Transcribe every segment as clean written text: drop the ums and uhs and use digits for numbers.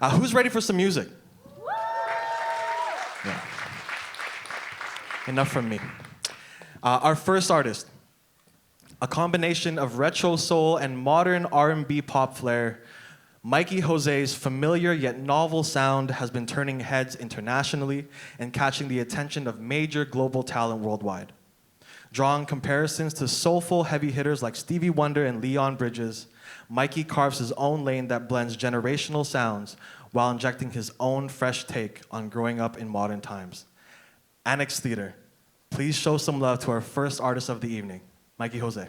Who's ready for some music? Yeah. Enough from me. Our first artist, a combination of retro soul and modern R&B pop flair, Mikey Jose's familiar yet novel sound has been turning heads internationally and catching the attention of major global talent worldwide. Drawing comparisons to soulful heavy hitters like Stevie Wonder and Leon Bridges, Mikey carves his own lane that blends generational sounds while injecting his own fresh take on growing up in modern times. Annex Theatre, please show some love to our first artist of the evening, Mikey Jose.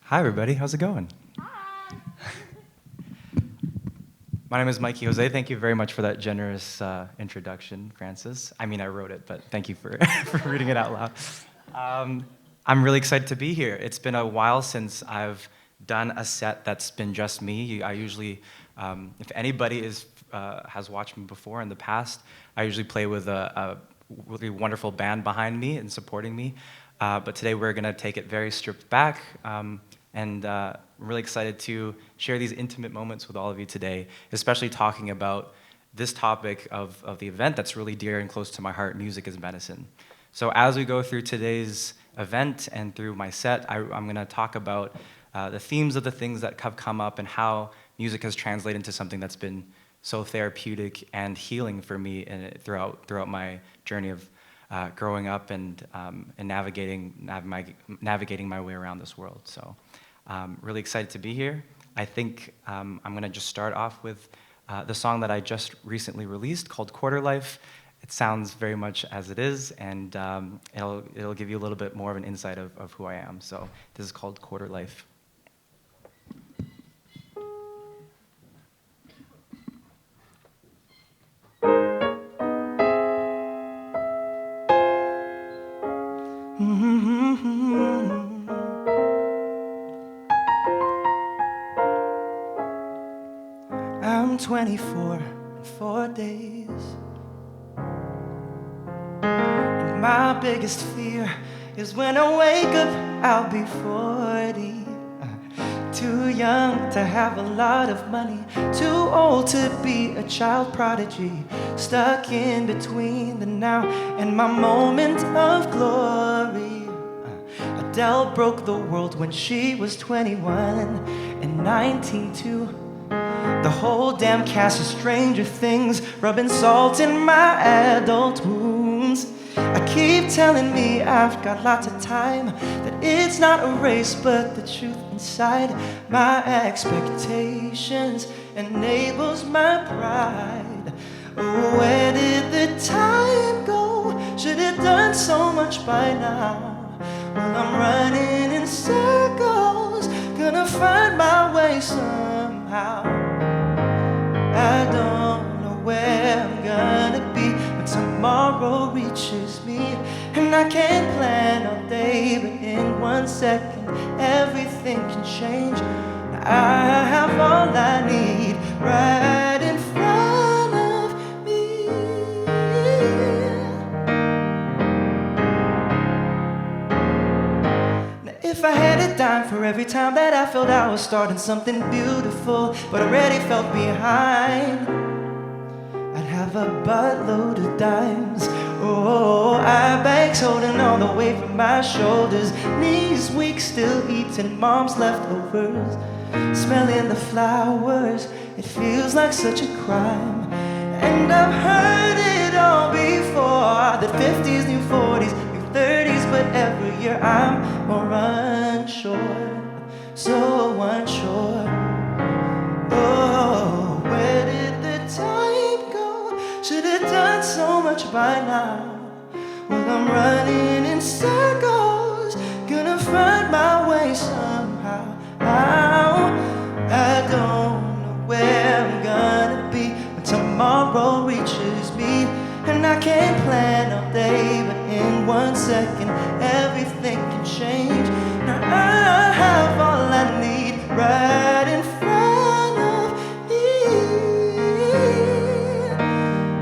Hi, everybody. How's it going? Hi. My name is Mikey Jose. Thank you very much for that generous introduction, Francis. I mean, I wrote it, but thank you for, for reading it out loud. I'm really excited to be here. It's been a while since I've done a set that's been just me. I usually, if anybody has watched me before in the past, I usually play with a really wonderful band behind me and supporting me. But today we're going to take it very stripped back. And I'm really excited to share these intimate moments with all of you today, especially talking about this topic of the event that's really dear and close to my heart, music is medicine. So as we go through today's event and through my set, I'm going to talk about the themes of the things that have come up and how music has translated into something that's been so therapeutic and healing for me throughout my journey of growing up and navigating my way around this world. So really excited to be here. I think I'm going to just start off with the song that I just recently released called Quarter Life. It sounds very much as it is, and it'll give you a little bit more of an insight of who I am. So this is called Quarter Life. I'm 24 in 4 days, and my biggest fear is when I wake up, I'll be 40. Too young to have a lot of money, too old to be a child prodigy, stuck in between the now and my moment of glory. Adele broke the world when she was 21 and 19 too. The whole damn cast of Stranger Things, rubbing salt in my adult wounds. I keep telling me I've got lots of time, that it's not a race but the truth inside my expectations enables my pride. Oh, where did the time go? Should have done so much by now. Well, I'm running in circles, gonna find my way somehow. I don't know where I'm gonna be when tomorrow reaches me, and I can't plan all day, but in 1 second everything can change. Now I have all I need right in front of me. Now if I had a dime for every time that I felt I was starting something beautiful but already felt behind, I'd have a buttload of dimes. Oh, eye bags holding all the weight from my shoulders, knees weak, still eating mom's leftovers, smelling the flowers, it feels like such a crime. And I've heard it all before, that 50s, new 40s, new 30s, but every year I'm more unsure, so unsure. Oh, where did the time go? Should have done so much by now. Well, I'm running in circles, gonna find my way somehow. I don't know where I'm gonna be when tomorrow reaches me, and I can't plan all day, but in 1 second everything can change. Now I have all I need right in front of me.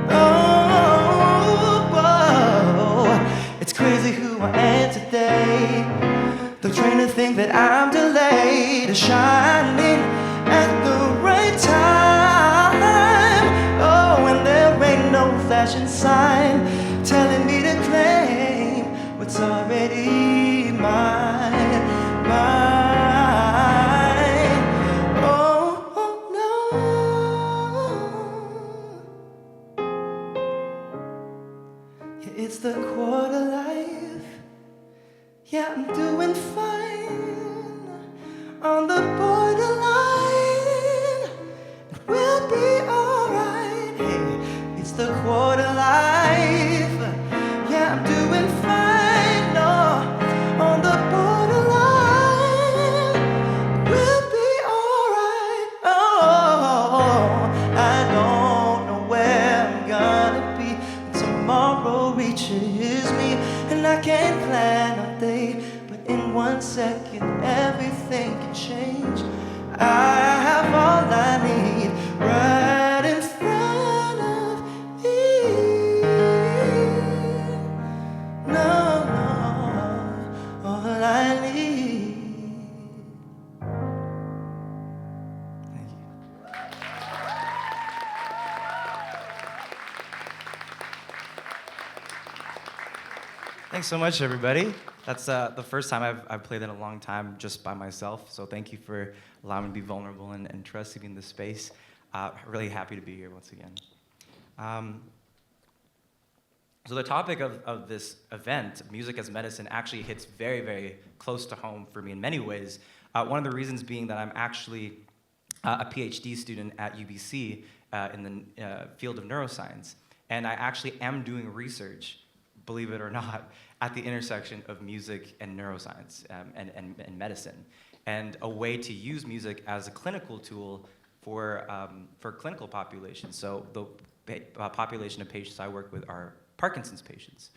Oh, flashing sign telling me to claim what's already mine, mine. Oh, no. Yeah, it's the quarter life. Yeah, I'm doing fine on the borderline. We'll be alright. Hey, it's the quarter life. Yeah, I'm doing fine. No, on the borderline. We'll be alright. Oh, I don't know where I'm gonna be when tomorrow reaches me, and I can't plan a day, but in 1 second everything can change. I have all I need right in front of me. No, no, all I need. Thank you. Thanks so much, everybody. That's the first time I've played in a long time just by myself, so thank you for allowing me to be vulnerable and trusting me in this space. Really happy to be here once again. So the topic of this event, Music as Medicine, actually hits very, very close to home for me in many ways. One of the reasons being that I'm actually a PhD student at UBC in the field of neuroscience, and I actually am doing research, believe it or not, at the intersection of music and neuroscience and medicine, and a way to use music as a clinical tool for clinical populations. So the population of patients I work with are Parkinson's patients.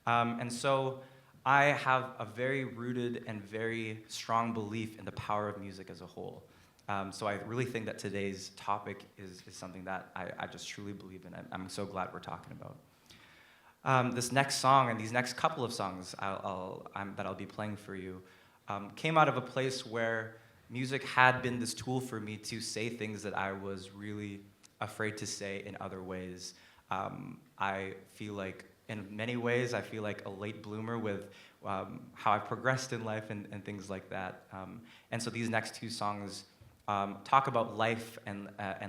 And so I have a very rooted and very strong belief in the power of music as a whole. So I really think that today's topic is something that I just truly believe in. I'm so glad we're talking about. This next song and these next couple of songs that I'll be playing for you came out of a place where music had been this tool for me to say things that I was really afraid to say in other ways. I feel like, in many ways, I feel like a late bloomer with how I've progressed in life and things like that. And so these next two songs talk about life and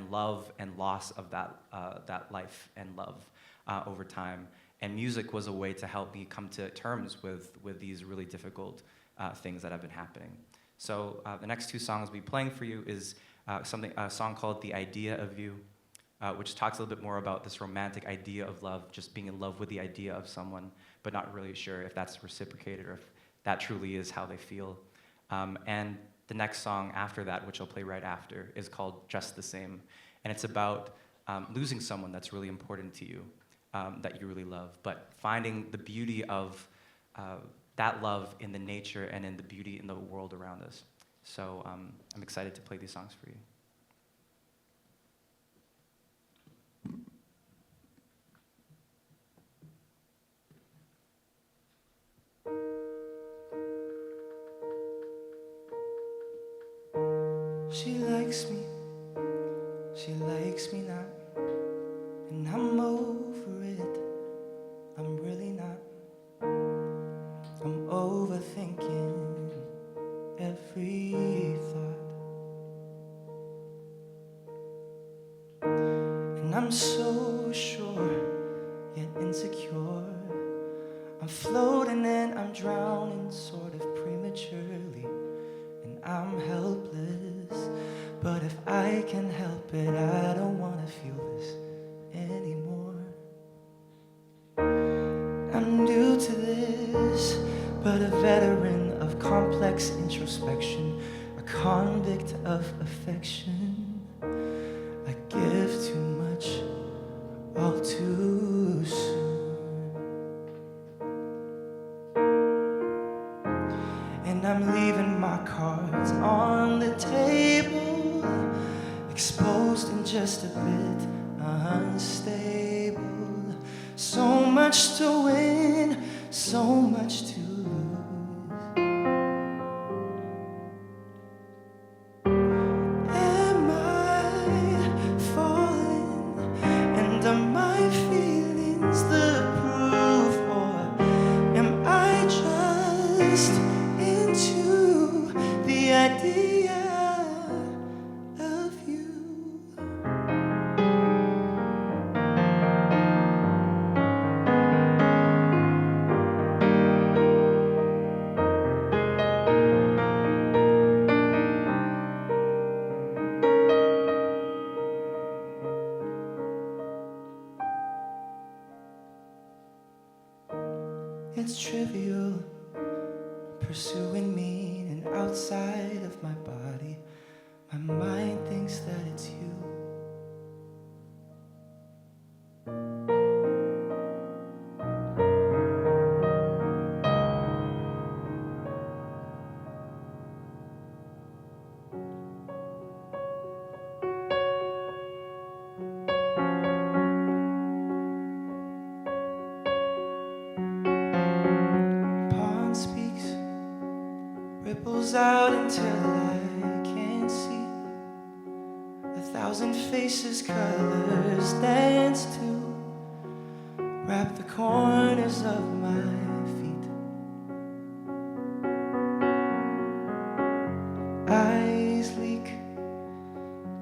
love and loss of that life and love over time. And music was a way to help me come to terms with these really difficult things that have been happening. So the next two songs I'll be playing for you is a song called The Idea of You, which talks a little bit more about this romantic idea of love, just being in love with the idea of someone, but not really sure if that's reciprocated or if that truly is how they feel. And the next song after that, which I'll play right after, is called Just the Same. And it's about losing someone that's really important to you, that you really love, but finding the beauty of that love in the nature and in the beauty in the world around us. So I'm excited to play these songs for you. She likes me not, and I'm over it, I'm really not. I'm overthinking every thought, and I'm so sure, yet insecure. I'm floating and I'm drowning sort of prematurely, and I'm helpless. But if I can help it, I don't want to feel this anymore. I'm new to this, but a veteran of complex introspection, a convict of affection. I give too much, all too soon. And I'm leaving my cards on the table, exposed and just a bit unstable. So much to win, so much to lose. Am I falling? And am I feeling it's trivial, pursuing meaning outside of my body. My mind thinks that it's you. Pond speaks, ripples out until I can't see. 1,000 faces, colors dance to wrap the corners of my feet. Eyes leak,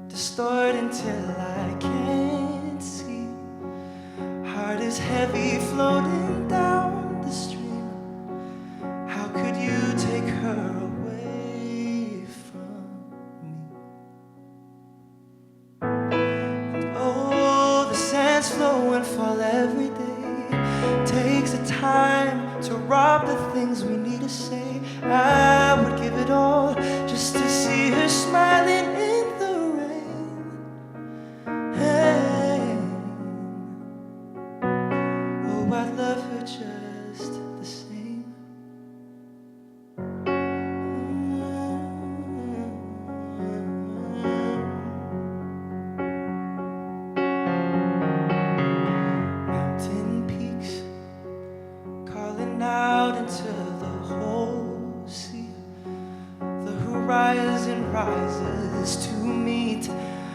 distort until I can't see. Heart is heavy, floating down the stream. How could you take her away from me? And oh, the sands flow and fall every day. Takes the time to rob the things we need to say. I would give it all just to see her smiling in the rain. Hey. Oh, I'd love her just the same. Mountain peaks calling out into the whole sea. The horizon rises to meet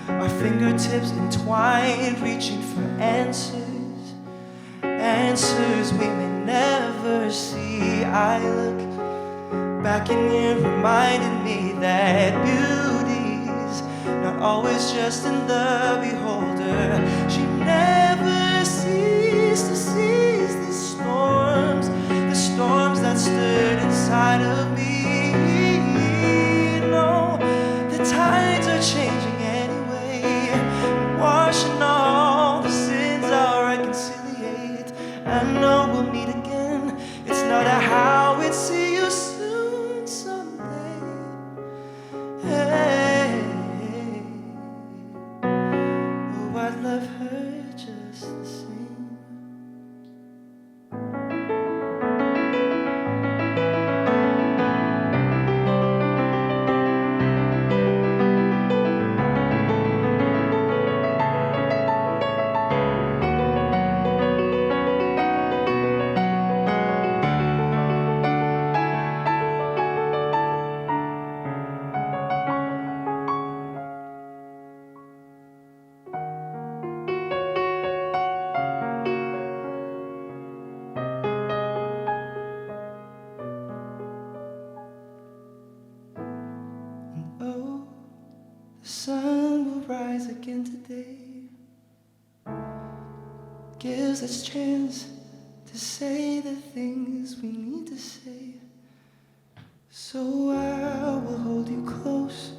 our fingertips entwined, reaching for answers. Answers we may never see. I look back and it reminded me that beauty's not always just in the beholder. She never ceased to seize these storms, the storms that stirred inside of me. No, the tides are changing anyway, washing all the sins I'll reconciliate. I know we'll meet again. It's not a how, it's see you soon someday. Hey. Oh, I'd love her just the same. And oh, the sun will rise again today. Gives us chance to say the things we need to say. So I will hold you close,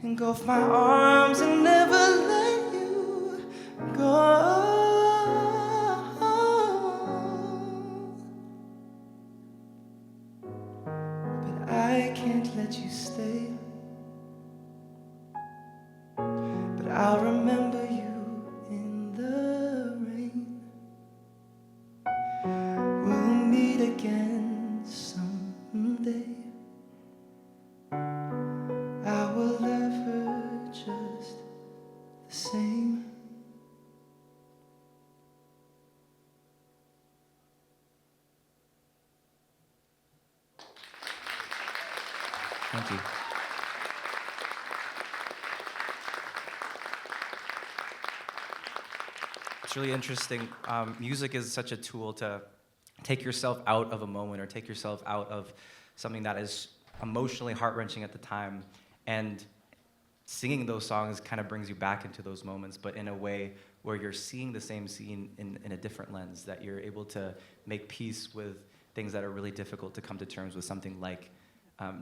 engulf my arms and never let you go. But I can't let you stay. But I'll remember you in the rain. We'll meet again someday. I will love her just the same. Thank you. It's really interesting. Music is such a tool to take yourself out of a moment or take yourself out of something that is emotionally heart-wrenching at the time. And singing those songs kind of brings you back into those moments, but in a way where you're seeing the same scene in a different lens, that you're able to make peace with things that are really difficult to come to terms with, something like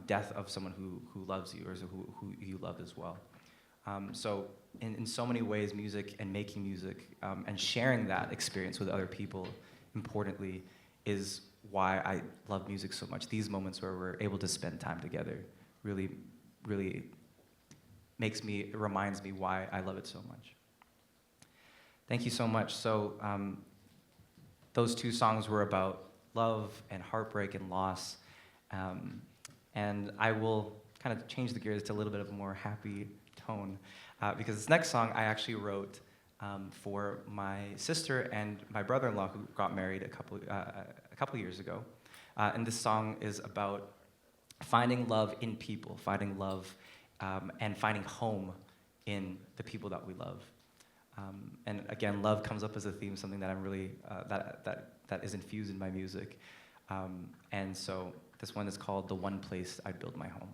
death of someone who loves you or who you love as well. So in so many ways, music and making music and sharing that experience with other people, importantly, is why I love music so much. These moments where we're able to spend time together really, really reminds me why I love it so much. Thank you so much. So those two songs were about love and heartbreak and loss. And I will kind of change the gears to a little bit of a more happy tone because this next song I actually wrote for my sister and my brother-in-law who got married a couple years ago. And this song is about finding love in people, finding love and finding home in the people that we love. And again, love comes up as a theme, something that I'm really, that is infused in my music. And so this one is called The One Place I'd Build My Home.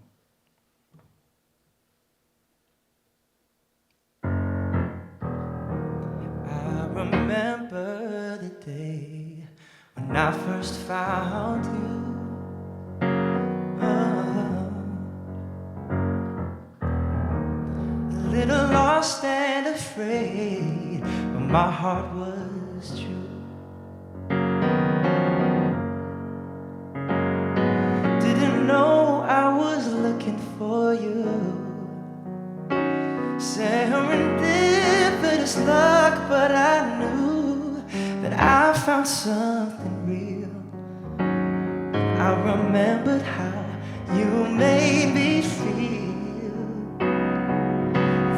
I remember the day when I first found you. A little lost and afraid, but my heart was true. Didn't know I was looking for you. Serendipitous luck, but I knew that I found something real. I remembered how you made me feel.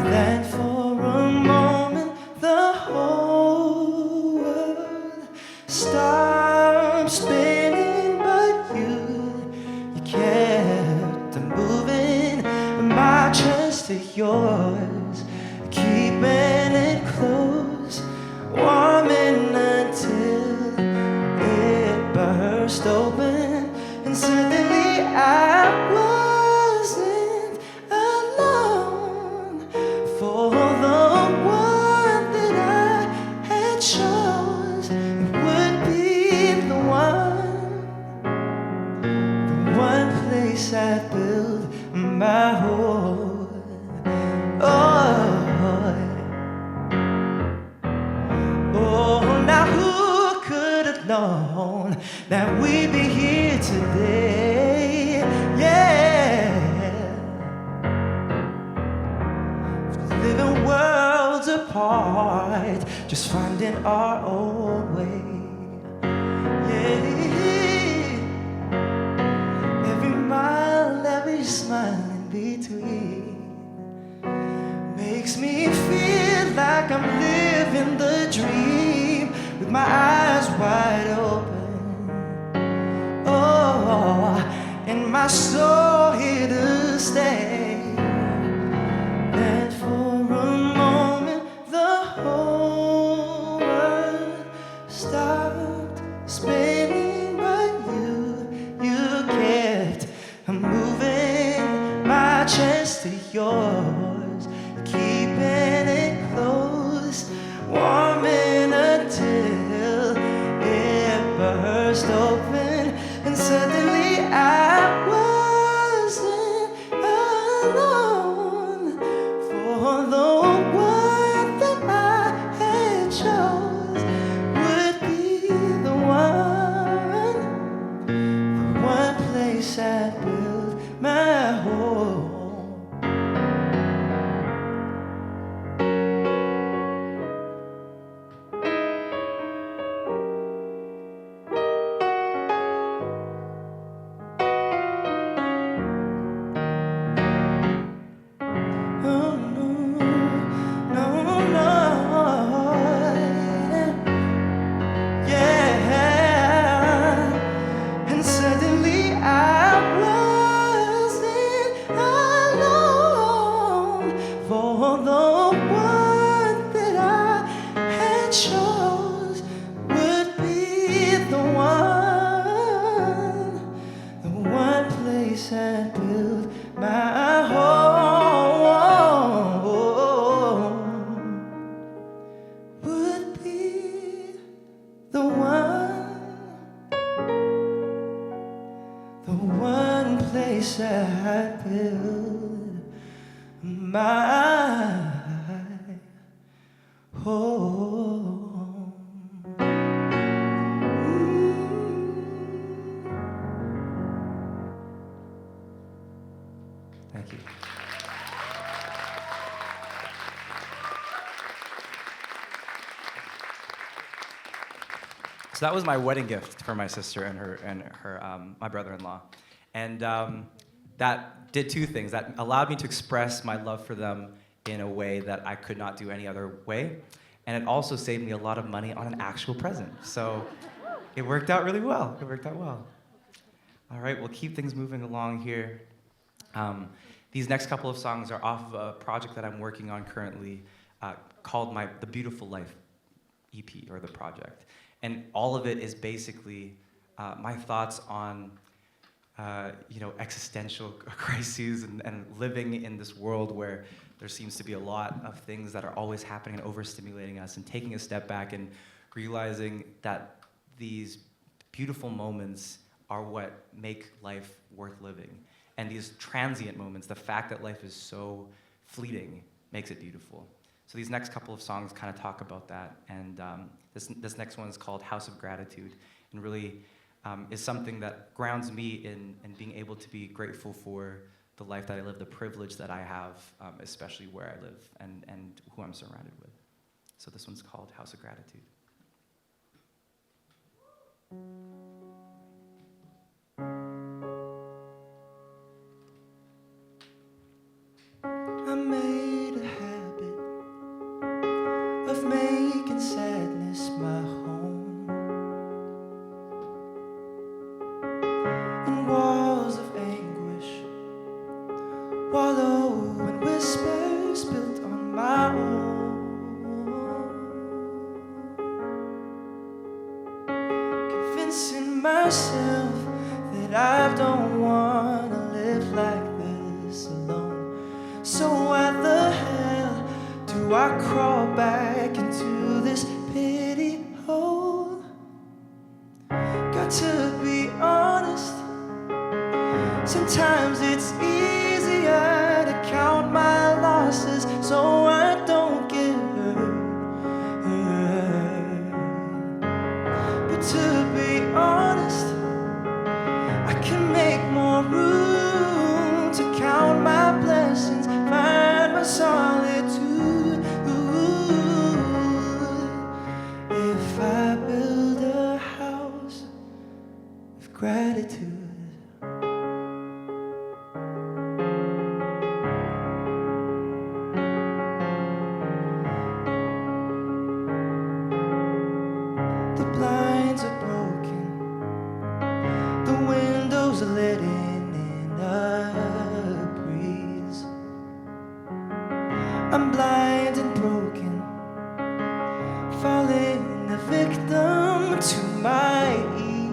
Then for a moment the whole world stopped spinning, but you kept moving my chest to yours, keeping it close, warming until it burst open, and suddenly I wasn't alone. For the one that I had chose, it would be the one place I'd build my home. Oh, now who could have known that we'd be here today? Yeah, living worlds apart, just finding our own way. Yeah, every mile, every smile in between makes me feel like I'm living the dream with my eyes wide open. Oh, and my soul here to stay. And for a moment the whole world stopped spinning, but you kept moving my chest to yours, keeping it close, warming until it burst open, and suddenly I wasn't alone. For the one that I had chose would be the one place I'd build my home. And build my home would be the one place I build my home. So that was my wedding gift for my sister and her my brother-in-law, and that did two things. That allowed me to express my love for them in a way that I could not do any other way, and it also saved me a lot of money on an actual present. So it worked out really well. It worked out well. All right, we'll keep things moving along here. These next couple of songs are off of a project that I'm working on currently called The Beautiful Life EP, or the project. And all of it is basically my thoughts on existential crises and living in this world where there seems to be a lot of things that are always happening and overstimulating us, and taking a step back and realizing that these beautiful moments are what make life worth living. And these transient moments, the fact that life is so fleeting, makes it beautiful. So these next couple of songs kind of talk about that, and this next one is called House of Gratitude, and really is something that grounds me in being able to be grateful for the life that I live, the privilege that I have, especially where I live and who I'm surrounded with. So this one's called House of Gratitude. I made a habit of making sadness my home, and walls of anguish wallow in whispers built on my own, convincing myself that I don't want to live like this alone. So why the hell do I crawl back into this pity hole? Got to be honest, sometimes it's easier to count my losses so I don't get hurt. But to be honest, I can make more room to count my blessings, find my solitude. If I build a house of gratitude. The blinds are broken, the windows are letting in a breeze. I'm blind and broken, falling a victim to my ease,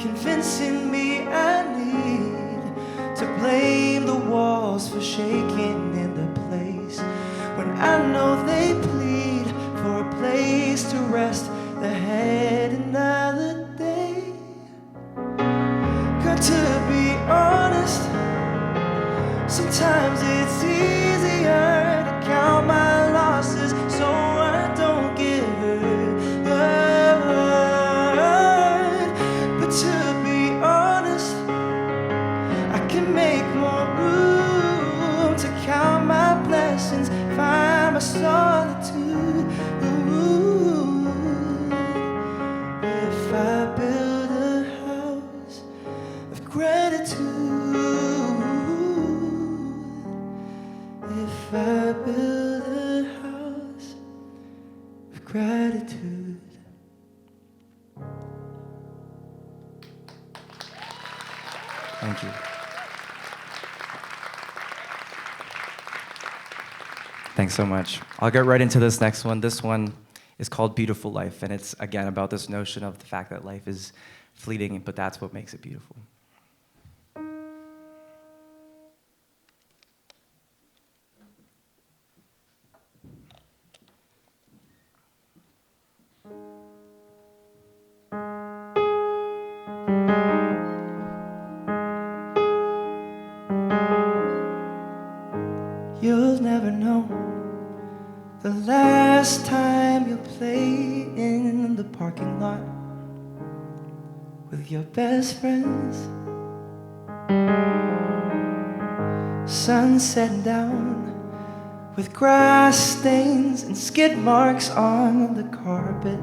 convincing me I need to blame the walls for shaking in the place, when I know they plead for a place to rest their head another day. Got to be honest, sometimes it's easier to count my losses so I don't get hurt. But to be honest, I can make more room to count my blessings, find my solitude. If I build a house of gratitude, if I build a house of gratitude. Thank you. Thanks so much. I'll get right into this next one. This one is called Beautiful Life, and it's, again, about this notion of the fact that life is fleeting, but that's what makes it beautiful. You'll never know the last time you play in the parking lot with your best friends. Sun setting down with grass stains and skid marks on the carpet.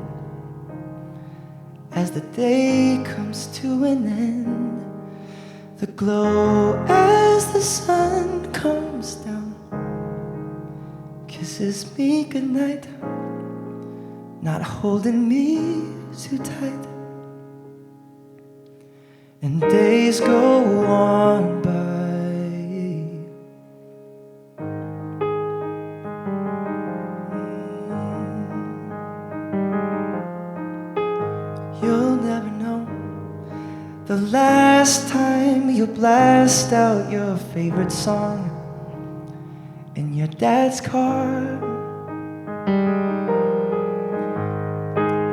As the day comes to an end, the glow as the sun comes down kisses me goodnight, not holding me too tight. And days go on by. You'll never know the last time you blast out your favorite song in your dad's car.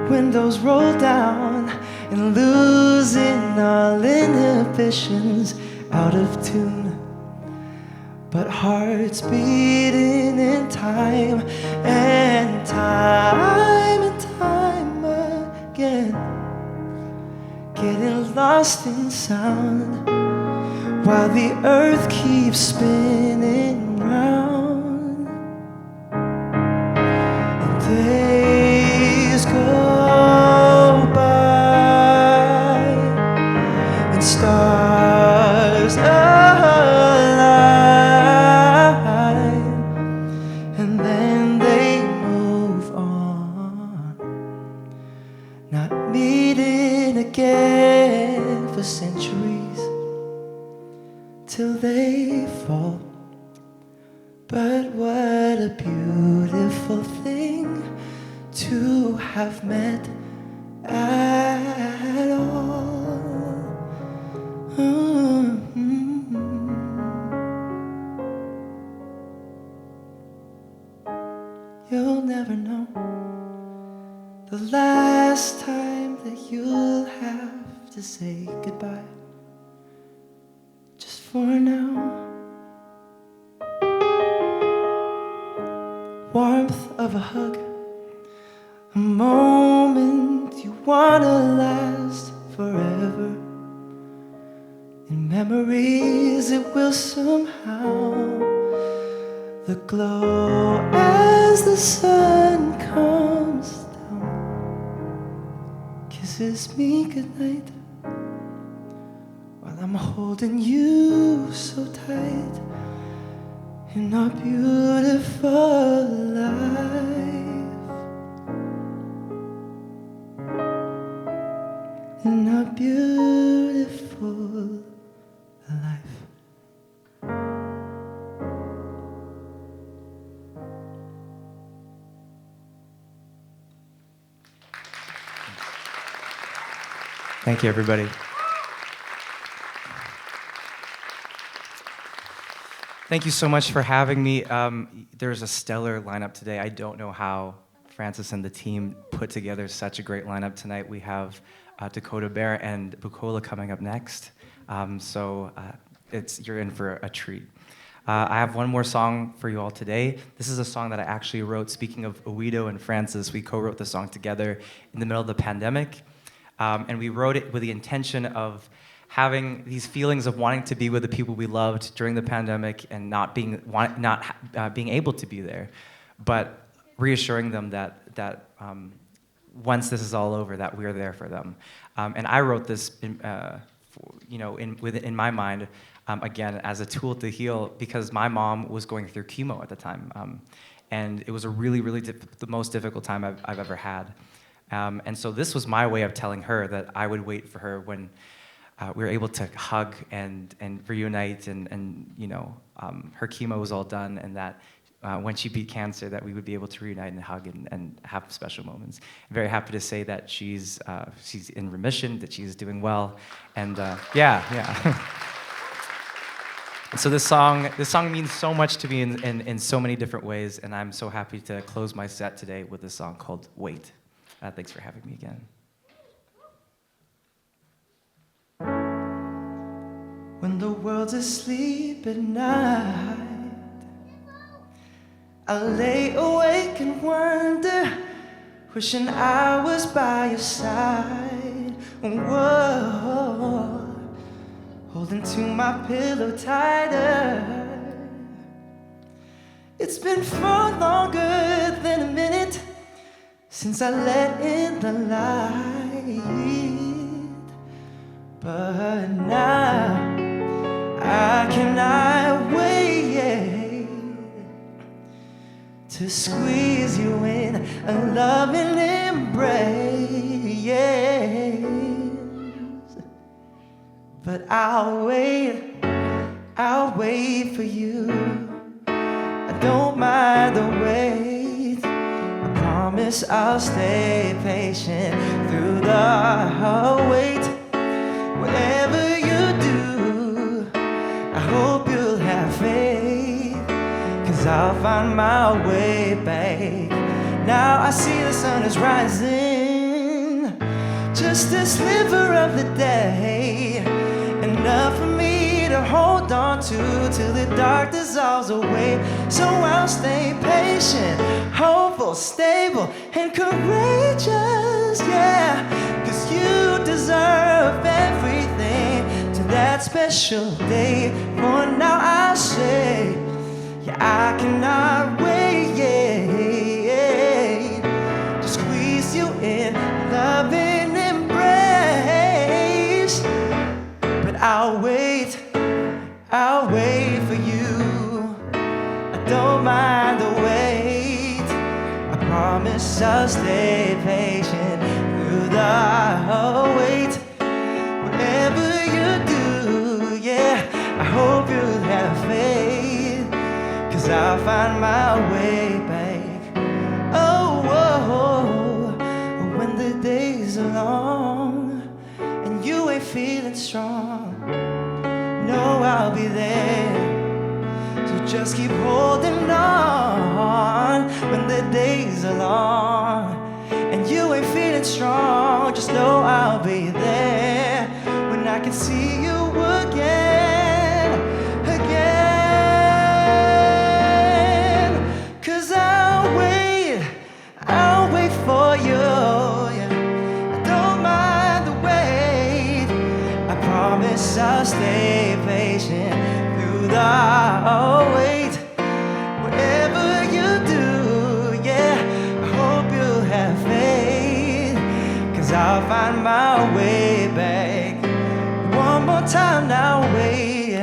Windows roll down and losing all inhibitions, out of tune, but hearts beating in time and time again, getting lost in sound while the earth keeps spinning round. And days go by and stars align, and then they move on, not meeting again for centuries till they fall. But what a beautiful thing to have met at all. You'll never know the last time that you'll have to say goodbye. Just for now. Warmth of a hug, a moment you wanna last forever. In memories it will somehow, the glow as the sun comes down kisses me goodnight while I'm holding you so tight in our beautiful life, in our beautiful life. Thank you, everybody. Thank you so much for having me. There's a stellar lineup today. I don't know how Francis and the team put together such a great lineup tonight. We have Dakota Bear and Bukola coming up next. You're in for a treat. I have one more song for you all today. This is a song that I actually wrote. Speaking of UWIDO and Francis, we co-wrote the song together in the middle of the pandemic. And we wrote it with the intention of having these feelings of wanting to be with the people we loved during the pandemic and not being able to be there, but reassuring them that once this is all over, that we're there for them. And I wrote this, in my mind, again, as a tool to heal, because my mom was going through chemo at the time, and it was a really, really the most difficult time I've ever had. And so this was my way of telling her that I would wait for her when we were able to hug and reunite, and her chemo was all done, and that when she beat cancer, that we would be able to reunite and hug and have special moments. I'm very happy to say that she's in remission, that she's doing well, and yeah. So this song means so much to me in so many different ways, and I'm so happy to close my set today with a song called Wait. Thanks for having me again. When the world's asleep at night, I lay awake and wonder, wishing I was by your side. Whoa, holding to my pillow tighter. It's been far longer than a minute since I let in the light. But now I cannot wait to squeeze you in a loving embrace. But I'll wait for you. I don't mind the wait. I promise I'll stay patient through the wait. Whatever you do, I hope you'll have faith, 'cause I'll find my way back. Now I see the sun is rising, just a sliver of the day, enough for me to hold on to till the dark dissolves away. So I'll stay patient, hopeful, stable, and courageous, yeah, 'cause you deserve everything to that special day. For now I say, yeah, I cannot wait, to squeeze you in loving embrace. But I'll wait for you. I don't mind the wait. I promise I'll stay patient through the wait. Whatever you do, yeah, I hope you'll have faith, 'cause I'll find my way back. Oh, when the days are long and you ain't feeling strong, know I'll be there. So just keep holding on. When the days are long and you ain't feeling strong, just know I'll be there. When I can see you again, 'cause I'll wait for you, yeah. I don't mind the wait. I promise I'll stay patient through the wait. Whatever you do, yeah, I hope you'll have faith, 'cause I'll find my way back. One more time now, wait.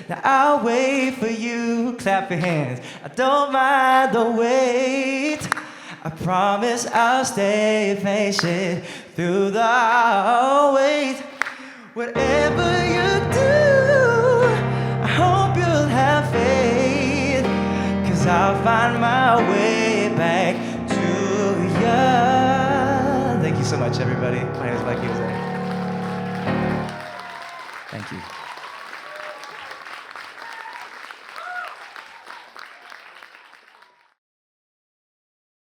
Now I'll wait for you. Clap your hands. I don't mind the wait. I promise I'll stay patient through the wait. Whatever you do, I hope you'll have faith, 'cause I'll find my way back to you. Thank you so much, everybody. My name is Mikey. Thank you.